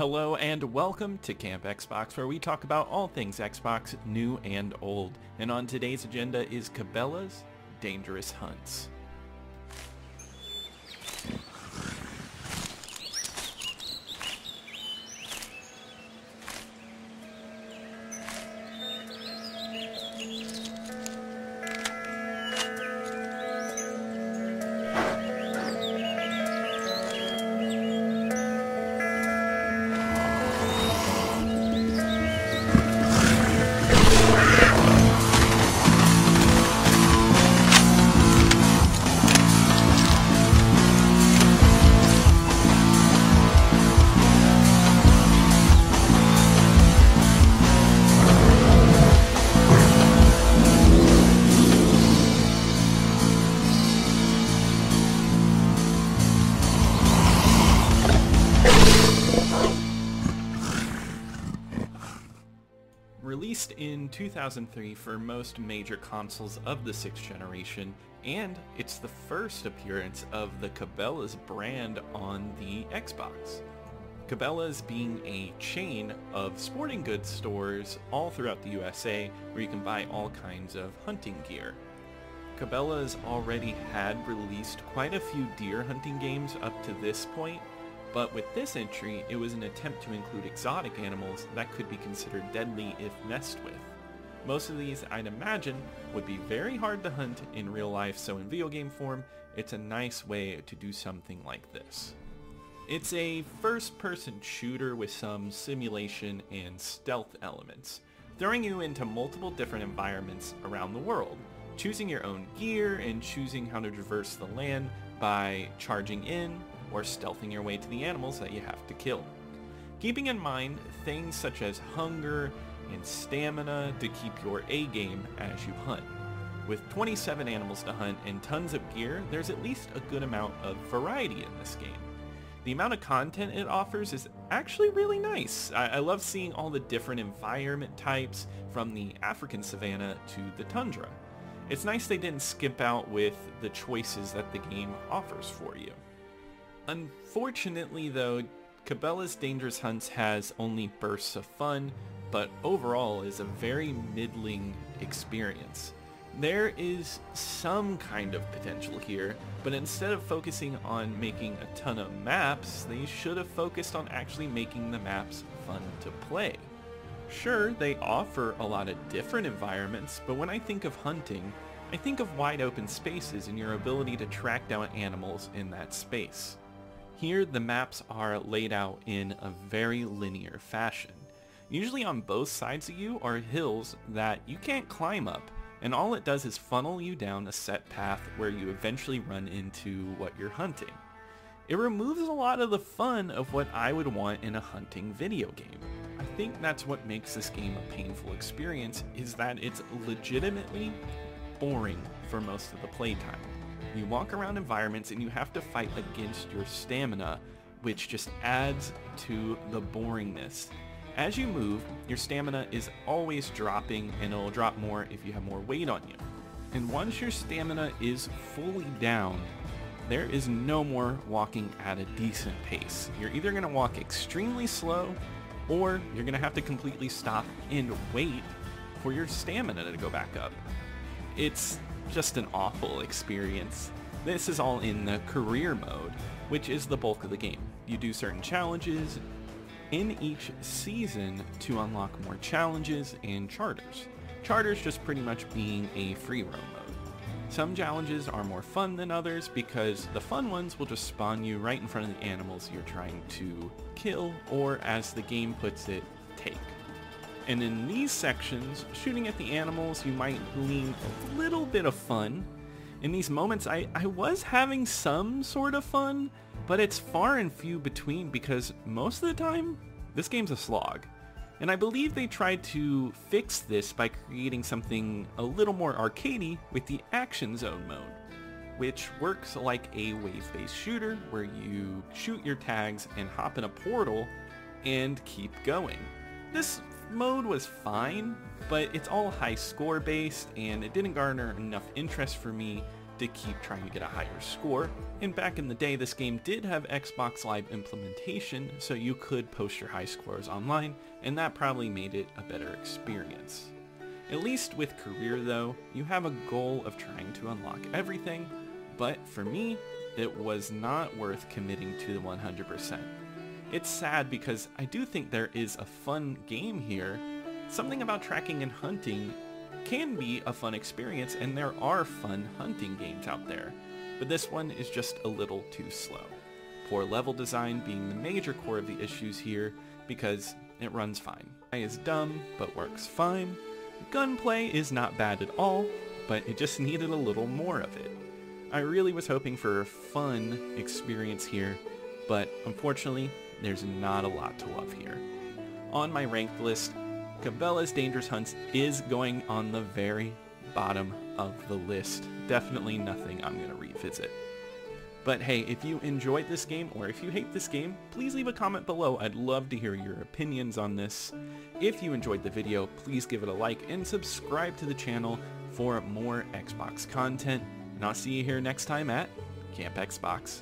Hello and welcome to Camp Xbox, where we talk about all things Xbox, new and old. And on today's agenda is Cabela's Dangerous Hunts. Released in 2003 for most major consoles of the 6th generation, and it's the first appearance of the Cabela's brand on the Xbox. Cabela's being a chain of sporting goods stores all throughout the USA where you can buy all kinds of hunting gear. Cabela's already had released quite a few deer hunting games up to this point, but with this entry, it was an attempt to include exotic animals that could be considered deadly if messed with. Most of these, I'd imagine, would be very hard to hunt in real life, so in video game form, it's a nice way to do something like this. It's a first-person shooter with some simulation and stealth elements, throwing you into multiple different environments around the world, choosing your own gear and choosing how to traverse the land by charging in, or stealthing your way to the animals that you have to kill. Keeping in mind things such as hunger and stamina to keep your A game as you hunt. With 27 animals to hunt and tons of gear, there's at least a good amount of variety in this game. The amount of content it offers is actually really nice. I love seeing all the different environment types, from the African savanna to the tundra. It's nice they didn't skip out with the choices that the game offers for you. Unfortunately though, Cabela's Dangerous Hunts has only bursts of fun, but overall is a very middling experience. There is some kind of potential here, but instead of focusing on making a ton of maps, they should have focused on actually making the maps fun to play. Sure, they offer a lot of different environments, but when I think of hunting, I think of wide open spaces and your ability to track down animals in that space. Here, the maps are laid out in a very linear fashion. Usually on both sides of you are hills that you can't climb up, and all it does is funnel you down a set path where you eventually run into what you're hunting. It removes a lot of the fun of what I would want in a hunting video game. I think that's what makes this game a painful experience, is that it's legitimately boring for most of the playtime. You walk around environments and you have to fight against your stamina, which just adds to the boringness. As you move, your stamina is always dropping, and it'll drop more if you have more weight on you. And once your stamina is fully down, there is no more walking at a decent pace. You're either going to walk extremely slow, or you're going to have to completely stop and wait for your stamina to go back up. It's just an awful experience. This is all in the career mode, which is the bulk of the game. You do certain challenges in each season to unlock more challenges and charters. Charters just pretty much being a free roam mode. Some challenges are more fun than others because the fun ones will just spawn you right in front of the animals you're trying to kill, or as the game puts it, take. And in these sections, shooting at the animals, you might glean a little bit of fun. In these moments, I was having some sort of fun, but it's far and few between because most of the time, this game's a slog. And I believe they tried to fix this by creating something a little more arcadey with the Action Zone mode, which works like a wave-based shooter where you shoot your tags and hop in a portal and keep going. This mode was fine, but it's all high score based and it didn't garner enough interest for me to keep trying to get a higher score. And back in the day, this game did have Xbox Live implementation, so you could post your high scores online, and that probably made it a better experience. At least with career though, you have a goal of trying to unlock everything, but for me, it was not worth committing to the 100%. It's sad because I do think there is a fun game here. Something about tracking and hunting can be a fun experience, and there are fun hunting games out there, but this one is just a little too slow. Poor level design being the major core of the issues here, because it runs fine. AI is dumb, but works fine. Gunplay is not bad at all, but it just needed a little more of it. I really was hoping for a fun experience here, but unfortunately, there's not a lot to love here. On my ranked list, Cabela's Dangerous Hunts is going on the very bottom of the list. Definitely nothing I'm going to revisit. But hey, if you enjoyed this game or if you hate this game, please leave a comment below. I'd love to hear your opinions on this. If you enjoyed the video, please give it a like and subscribe to the channel for more Xbox content. And I'll see you here next time at Camp Xbox.